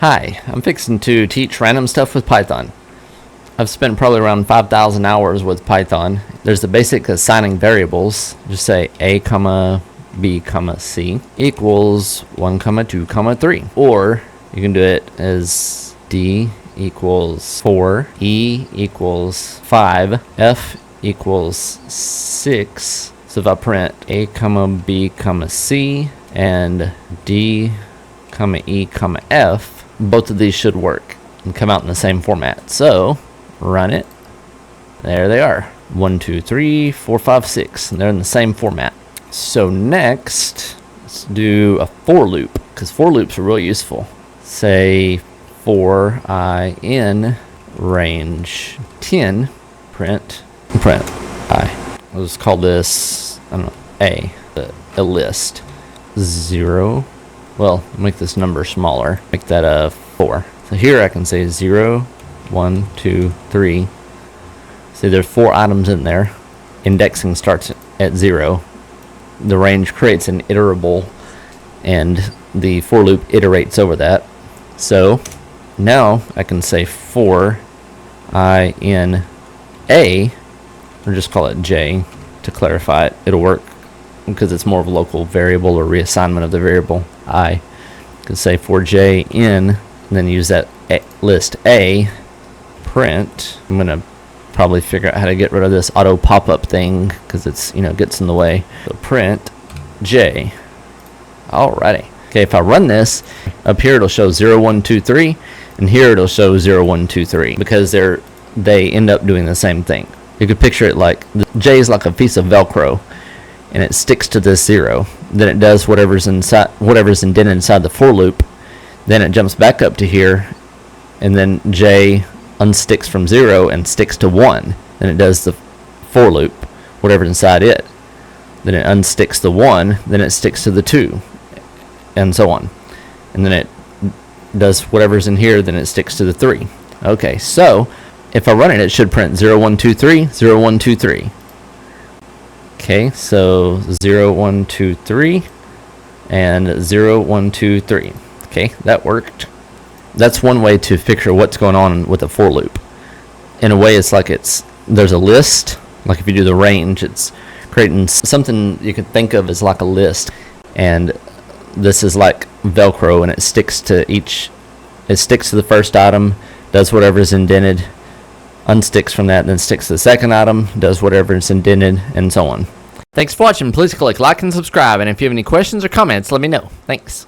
Hi, I'm fixing to teach random stuff with Python. I've spent probably around 5,000 hours with Python. There's the basic assigning variables. Just say a comma b comma c equals 1 comma 2 comma 3. Or you can do it as d equals 4, e equals 5, f equals 6. So if I print a comma b comma c and d comma e comma f, both of these should work and come out in the same format. So run it. There they are. 1, 2, 3, 4, 5, 6. And they're in the same format. So next, let's do a for loop, because for loops are really useful. Say for I in range 10, print I. We'll just call this, I don't know, a list. 0. Well, make this number smaller. Make that a 4. So here I can say 0, 1, 2, 3. See, there's 4 items in there. Indexing starts at 0. The range creates an iterable, and the for loop iterates over that. So now I can say for I in a, or just call it j to clarify it. It'll work because it's more of a local variable or reassignment of the variable I. Could say for j in, and then use that list a, print. I'm gonna probably figure out how to get rid of this auto pop-up thing because it's, gets in the way. So print j. Alrighty. Okay, if I run this, up here it'll show 0, 1, 2, 3, and here it'll show 0, 1, 2, 3 because they end up doing the same thing. You could picture it like j is like a piece of Velcro, and it sticks to this 0. Then it does whatever's indented inside the for loop. Then it jumps back up to here, and then j unsticks from 0 and sticks to 1. Then it does the for loop, whatever's inside it. Then it unsticks the 1, then it sticks to the 2, and so on. And then it does whatever's in here, then it sticks to the 3. Okay, so if I run it, it should print 0, 1, 2, 3, 0, 1, 2, 3. Okay, so 0, 1, 2, 3, and 0, 1, 2, 3. Okay, that worked. That's one way to picture what's going on with a for loop. In a way, it's like there's a list. Like if you do the range, it's creating something you could think of as like a list. And this is like Velcro, and it sticks to the first item, does whatever is indented, unsticks from that, then sticks to the second item, does whatever is indented, and so on. Thanks for watching. Please click like and subscribe, and if you have any questions or comments, let me know. Thanks.